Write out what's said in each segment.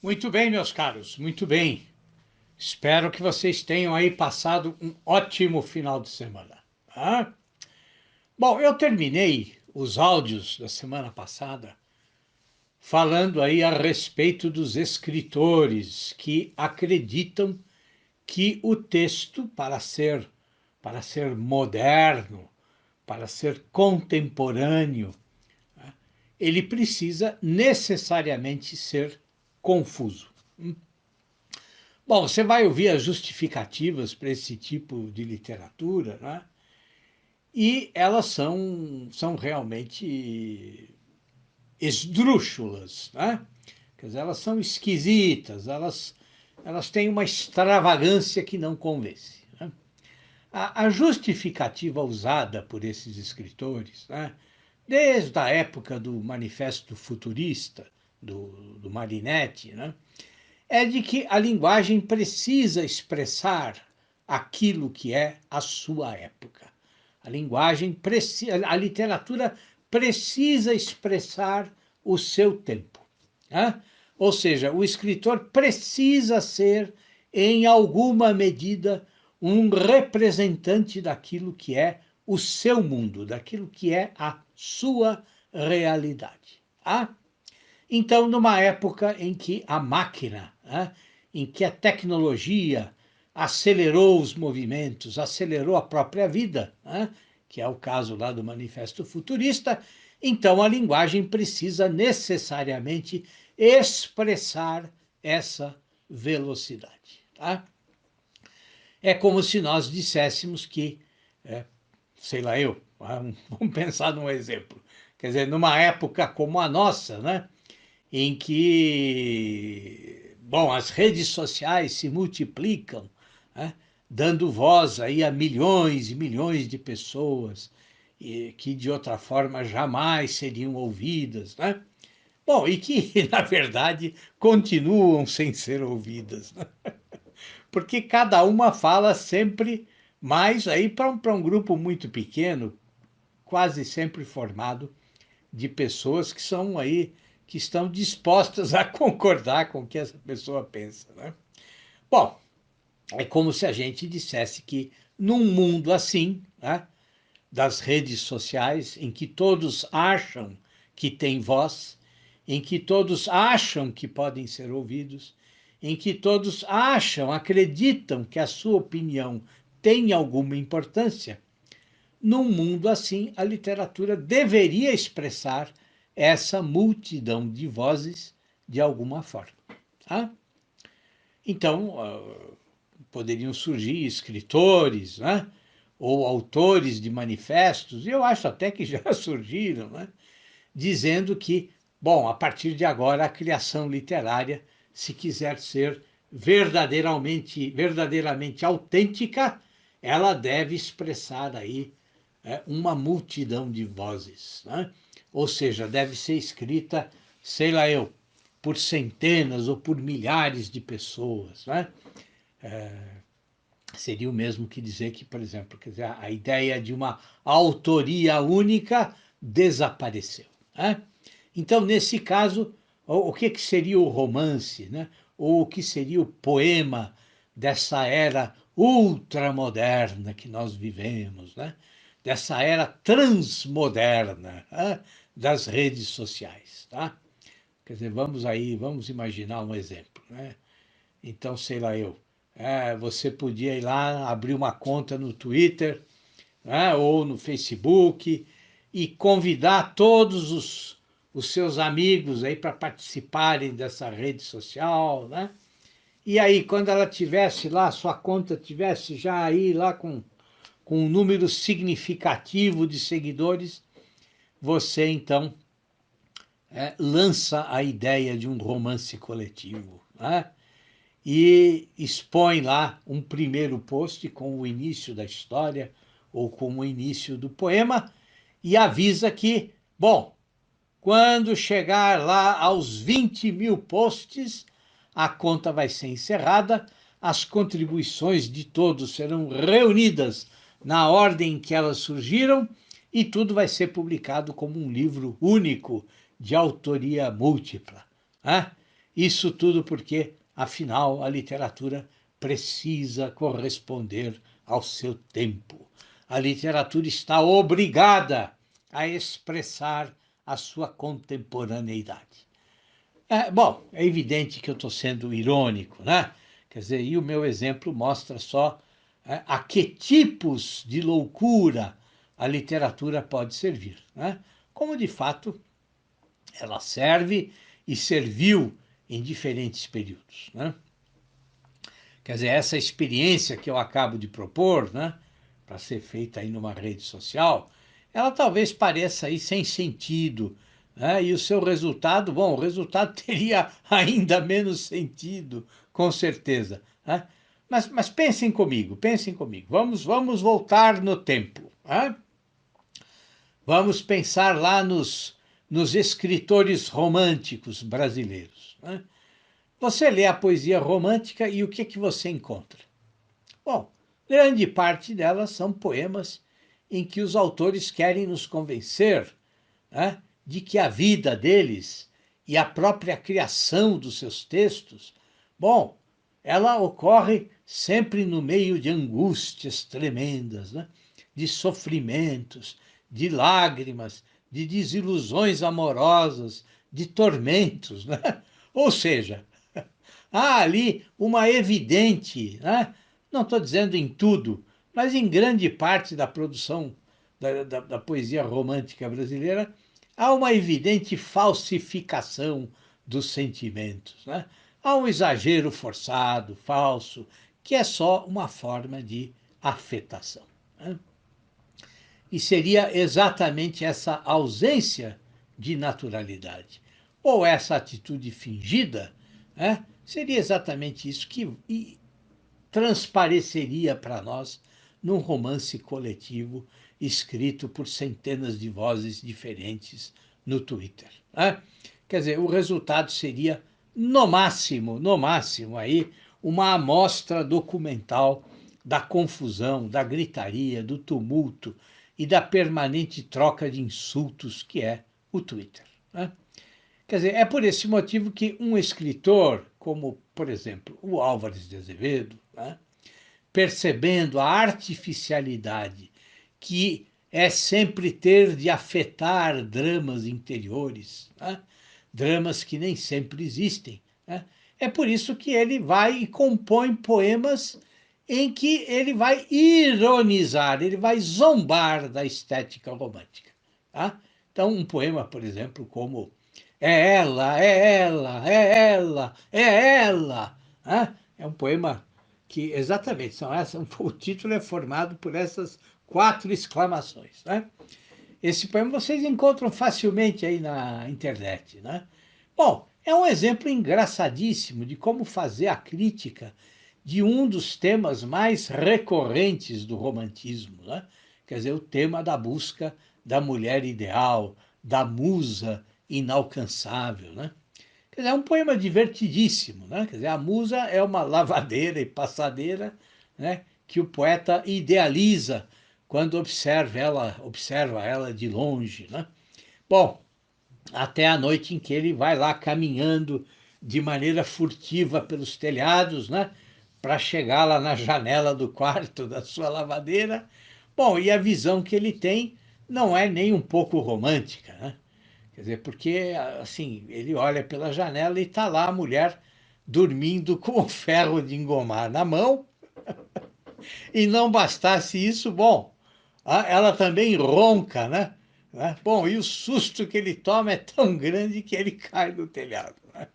Muito bem, meus caros, muito bem. Espero que vocês tenham aí passado um ótimo final de semana. Tá? Bom, eu terminei os áudios da semana passada falando aí a respeito dos escritores que acreditam que o texto, para ser moderno, para ser contemporâneo, ele precisa necessariamente ser confuso. Bom, você vai ouvir as justificativas para esse tipo de literatura, né? E elas são realmente esdrúxulas, né? Quer dizer, elas são esquisitas, elas têm uma extravagância que não convence. Né? A justificativa usada por esses escritores, né? Desde a época do Manifesto Futurista, do Marinetti, né? É de que a linguagem precisa expressar aquilo que é a sua época. A literatura precisa expressar o seu tempo. Né? Ou seja, o escritor precisa ser, em alguma medida, um representante daquilo que é o seu mundo, daquilo que é a sua realidade. Tá? Então, numa época em que a máquina, né, em que a tecnologia acelerou os movimentos, acelerou a própria vida, né, que é o caso lá do Manifesto Futurista, então a linguagem precisa necessariamente expressar essa velocidade. Tá? É como se nós disséssemos que, sei lá eu, vamos pensar num exemplo, quer dizer, numa época como a nossa, né, em que, bom, as redes sociais se multiplicam, né, dando voz aí a milhões e milhões de pessoas que de outra forma jamais seriam ouvidas, né? Bom, e que na verdade continuam sem ser ouvidas, né? Porque cada uma fala sempre mais aí para um grupo muito pequeno, quase sempre formado de pessoas que são aí, que estão dispostas a concordar com o que essa pessoa pensa. Né? Bom, é como se a gente dissesse que num mundo assim, né, das redes sociais, em que todos acham que têm voz, em que todos acham que podem ser ouvidos, em que todos acham, acreditam que a sua opinião tem alguma importância, num mundo assim, a literatura deveria expressar essa multidão de vozes de alguma forma. Tá? Então, poderiam surgir escritores, né? Ou autores de manifestos, e eu acho até que já surgiram, né? Dizendo que, bom, a partir de agora, a criação literária, se quiser ser verdadeiramente autêntica, ela deve expressar aí uma multidão de vozes, né? Ou seja, deve ser escrita, sei lá eu, por centenas ou por milhares de pessoas, né? Seria o mesmo que dizer que, por exemplo, quer dizer, a ideia de uma autoria única desapareceu. Né? Então, nesse caso, o que seria o romance, né? Ou o que seria o poema dessa era ultramoderna que nós vivemos, né? Dessa era transmoderna, né? Das redes sociais. Tá? Quer dizer, vamos imaginar um exemplo. Né? Então, sei lá eu, você podia ir lá, abrir uma conta no Twitter, né, ou no Facebook e convidar todos os seus amigos aí para participarem dessa rede social, né? E aí, quando ela tivesse lá, sua conta tivesse já aí lá com um número significativo de seguidores, você então lança a ideia de um romance coletivo, né? E expõe lá um primeiro post com o início da história ou com o início do poema e avisa que, bom, quando chegar lá aos 20 mil posts, a conta vai ser encerrada, as contribuições de todos serão reunidas na ordem em que elas surgiram e tudo vai ser publicado como um livro único de autoria múltipla. Né? Isso tudo porque, afinal, a literatura precisa corresponder ao seu tempo. A literatura está obrigada a expressar a sua contemporaneidade. Bom, é evidente que eu estou sendo irônico, né? Quer dizer, e o meu exemplo mostra só a que tipos de loucura a literatura pode servir, né? Como de fato ela serve e serviu em diferentes períodos, né? Quer dizer, essa experiência que eu acabo de propor, né, para ser feita aí numa rede social, ela talvez pareça aí sem sentido, né, e o seu resultado, bom, o resultado teria ainda menos sentido, com certeza, né? Mas pensem comigo, vamos voltar no tempo, né? Vamos pensar lá nos escritores românticos brasileiros, né? Você lê a poesia romântica e o que você encontra? Bom, grande parte delas são poemas em que os autores querem nos convencer, né, de que a vida deles e a própria criação dos seus textos, bom, ela ocorre sempre no meio de angústias tremendas, né, de sofrimentos, de lágrimas, de desilusões amorosas, de tormentos, né? Ou seja, há ali uma evidente, né? Não estou dizendo em tudo, mas em grande parte da produção da poesia romântica brasileira, há uma evidente falsificação dos sentimentos, né? Há um exagero forçado, falso, que é só uma forma de afetação, né? E seria exatamente essa ausência de naturalidade, ou essa atitude fingida, né? Seria exatamente isso que transpareceria para nós num romance coletivo escrito por centenas de vozes diferentes no Twitter, né? Quer dizer, o resultado seria, no máximo aí, uma amostra documental da confusão, da gritaria, do tumulto e da permanente troca de insultos que é o Twitter, né? Quer dizer, é por esse motivo que um escritor, como, por exemplo, o Álvares de Azevedo, né, percebendo a artificialidade que é sempre ter de afetar dramas interiores, né, dramas que nem sempre existem, né, é por isso que ele vai e compõe poemas em que ele vai ironizar, ele vai zombar da estética romântica. Tá? Então, um poema, por exemplo, como É ela, é ela, é ela, é ela. Né? É um poema que exatamente são essas, o título é formado por essas 4 exclamações. Né? Esse poema vocês encontram facilmente aí na internet. Né? Bom, é um exemplo engraçadíssimo de como fazer a crítica de um dos temas mais recorrentes do romantismo, né? Quer dizer, o tema da busca da mulher ideal, da musa inalcançável, né? Quer dizer, é um poema divertidíssimo, né? Quer dizer, a musa é uma lavadeira e passadeira, né, que o poeta idealiza quando observa ela de longe, né? Bom, até a noite em que ele vai lá caminhando de maneira furtiva pelos telhados, né, para chegar lá na janela do quarto da sua lavadeira. Bom, e a visão que ele tem não é nem um pouco romântica, né? Quer dizer, porque assim, ele olha pela janela e está lá a mulher dormindo com o ferro de engomar na mão, e não bastasse isso, bom, ela também ronca, né? Bom, e o susto que ele toma é tão grande que ele cai do telhado. Né?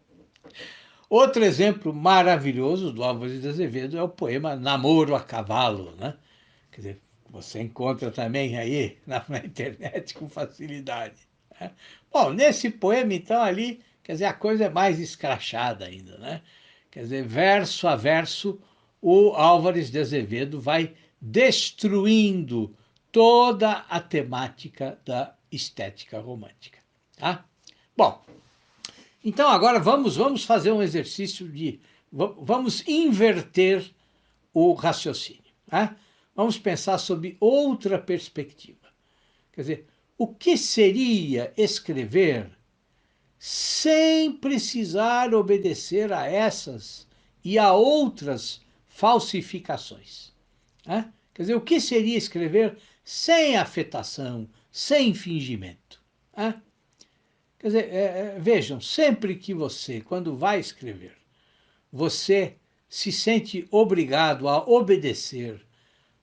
Outro exemplo maravilhoso do Álvares de Azevedo é o poema Namoro a Cavalo, né? Quer dizer, você encontra também aí na internet com facilidade. Né? Bom, nesse poema, então, ali, quer dizer, a coisa é mais escrachada ainda, né? Quer dizer, verso a verso, o Álvares de Azevedo vai destruindo toda a temática da estética romântica. Tá? Bom, então agora vamos fazer um exercício de. Vamos inverter o raciocínio. Tá? Vamos pensar sob outra perspectiva. Quer dizer, o que seria escrever sem precisar obedecer a essas e a outras falsificações. Né? Quer dizer, o que seria escrever sem afetação, sem fingimento? Né? Quer dizer, vejam, sempre que você, quando vai escrever, você se sente obrigado a obedecer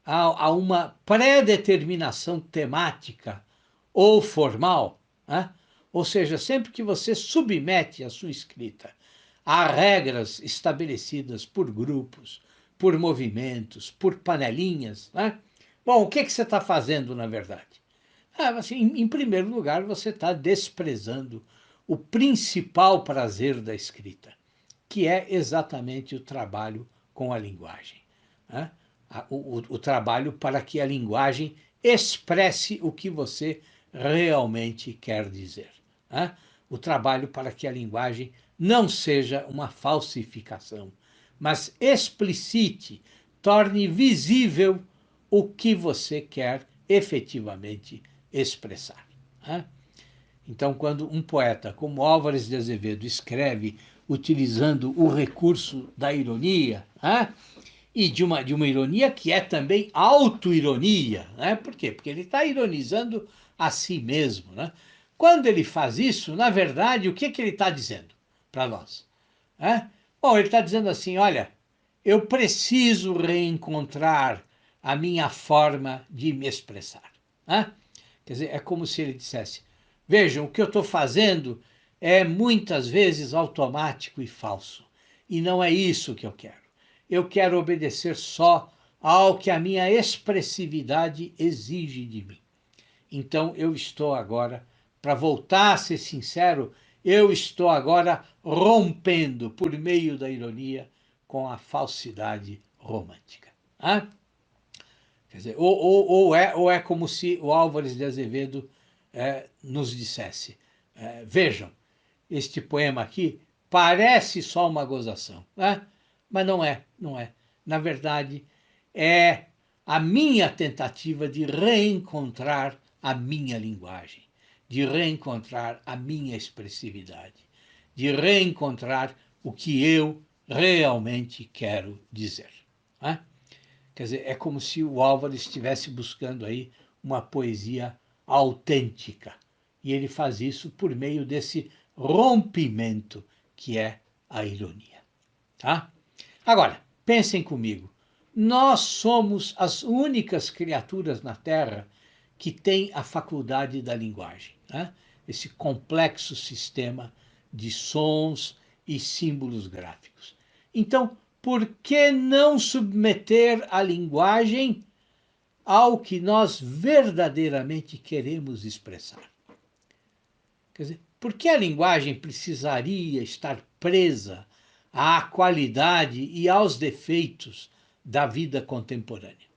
a uma pré-determinação temática ou formal, né? Ou seja, sempre que você submete a sua escrita a regras estabelecidas por grupos, por movimentos, por panelinhas, né? Bom, o que você está fazendo, na verdade? Assim, em primeiro lugar, você está desprezando o principal prazer da escrita, que é exatamente o trabalho com a linguagem. Né? O trabalho para que a linguagem expresse o que você realmente quer dizer. Né? O trabalho para que a linguagem não seja uma falsificação, mas explicite, torne visível o que você quer efetivamente expressar. Né? Então, quando um poeta como Álvares de Azevedo escreve utilizando o recurso da ironia, né? E de uma ironia que é também autoironia, né? Por quê? Porque ele está ironizando a si mesmo, né? Quando ele faz isso, na verdade, o que ele está dizendo para nós? Né? Bom, ele está dizendo assim, olha, eu preciso reencontrar a minha forma de me expressar. Né? Quer dizer, é como se ele dissesse, vejam, o que eu estou fazendo é muitas vezes automático e falso. E não é isso que eu quero. Eu quero obedecer só ao que a minha expressividade exige de mim. Então eu estou agora, para voltar a ser sincero, eu estou agora rompendo, por meio da ironia, com a falsidade romântica. Ah? Quer dizer, ou é como se o Álvares de Azevedo nos dissesse, vejam, este poema aqui parece só uma gozação, né? Mas não é, não é. Na verdade, é a minha tentativa de reencontrar a minha linguagem, de reencontrar a minha expressividade, de reencontrar o que eu realmente quero dizer. Né? Quer dizer, é como se o Álvaro estivesse buscando aí uma poesia autêntica. E ele faz isso por meio desse rompimento que é a ironia. Tá? Agora, pensem comigo. Nós somos as únicas criaturas na Terra que têm a faculdade da linguagem. Né? Esse complexo sistema de sons e símbolos gráficos. Então, por que não submeter a linguagem ao que nós verdadeiramente queremos expressar? Quer dizer, por que a linguagem precisaria estar presa à qualidade e aos defeitos da vida contemporânea?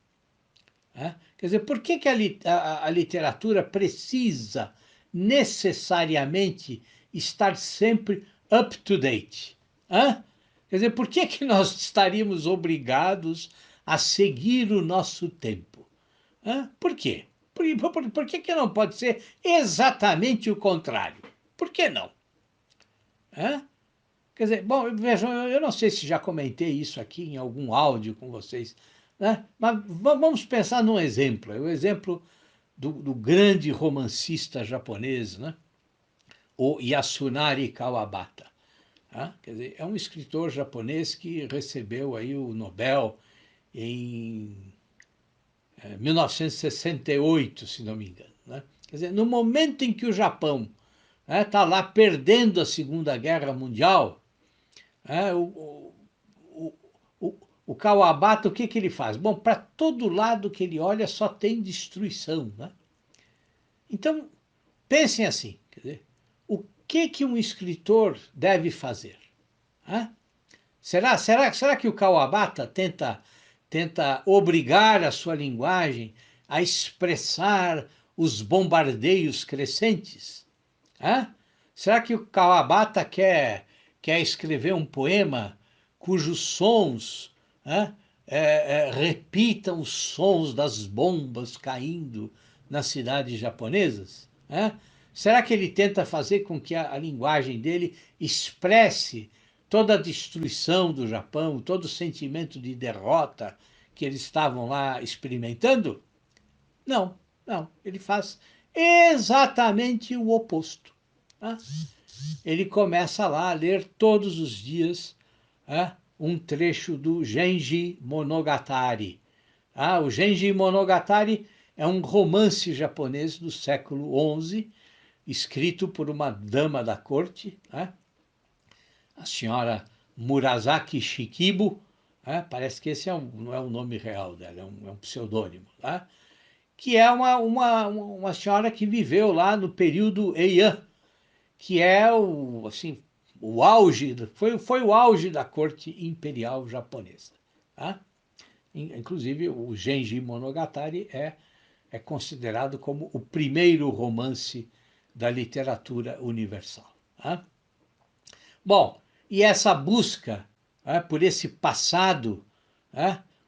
Quer dizer, por que a literatura precisa necessariamente estar sempre up to date? Quer dizer, por que nós estaríamos obrigados a seguir o nosso tempo? Por quê? Por que não pode ser exatamente o contrário? Por que não? Quer dizer, bom, vejam, eu não sei se já comentei isso aqui em algum áudio com vocês, né? Mas vamos pensar num exemplo, o exemplo do grande romancista japonês, né? O Yasunari Kawabata. Quer dizer, é um escritor japonês que recebeu aí o Nobel em 1968, se não me engano. Né? Quer dizer, no momento em que o Japão está lá perdendo a Segunda Guerra Mundial, o, o Kawabata, o que ele faz? Bom, para todo lado que ele olha só tem destruição. Né? Então, pensem assim, quer dizer, o que um escritor deve fazer? Será que o Kawabata tenta obrigar a sua linguagem a expressar os bombardeios crescentes? Será que o Kawabata quer escrever um poema cujos sons repitam os sons das bombas caindo nas cidades japonesas? Será que ele tenta fazer com que a linguagem dele expresse toda a destruição do Japão, todo o sentimento de derrota que eles estavam lá experimentando? Não, não. Ele faz exatamente o oposto. Tá? Ele começa lá a ler todos os dias um trecho do Genji Monogatari. O Genji Monogatari é um romance japonês do século XI, escrito por uma dama da corte, a senhora Murasaki Shikibu. Parece que esse não é o nome real dela, é um pseudônimo. Que é uma senhora que viveu lá no período Heian, que é assim, o auge, foi o auge da corte imperial japonesa. Inclusive, o Genji Monogatari é considerado como o primeiro romance da literatura universal. Bom, e essa busca por esse passado,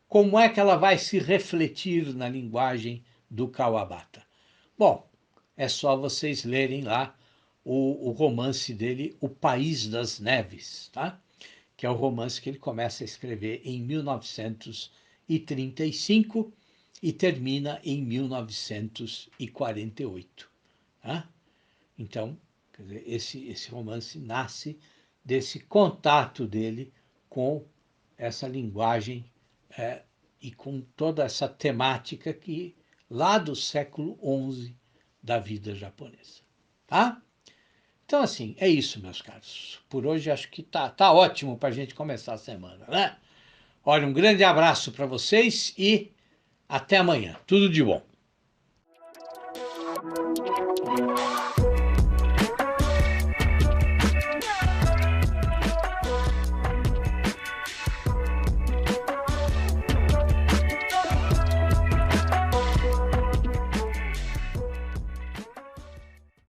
como é que ela vai se refletir na linguagem do Kawabata? Bom, é só vocês lerem lá o romance dele, O País das Neves, que é o romance que ele começa a escrever em 1935 e termina em 1948. Então, quer dizer, esse romance nasce desse contato dele com essa linguagem e com toda essa temática que lá do século XI da vida japonesa. Tá? Então, assim, é isso, meus caros. Por hoje acho que tá ótimo para a gente começar a semana, né? Olha, um grande abraço para vocês e até amanhã. Tudo de bom.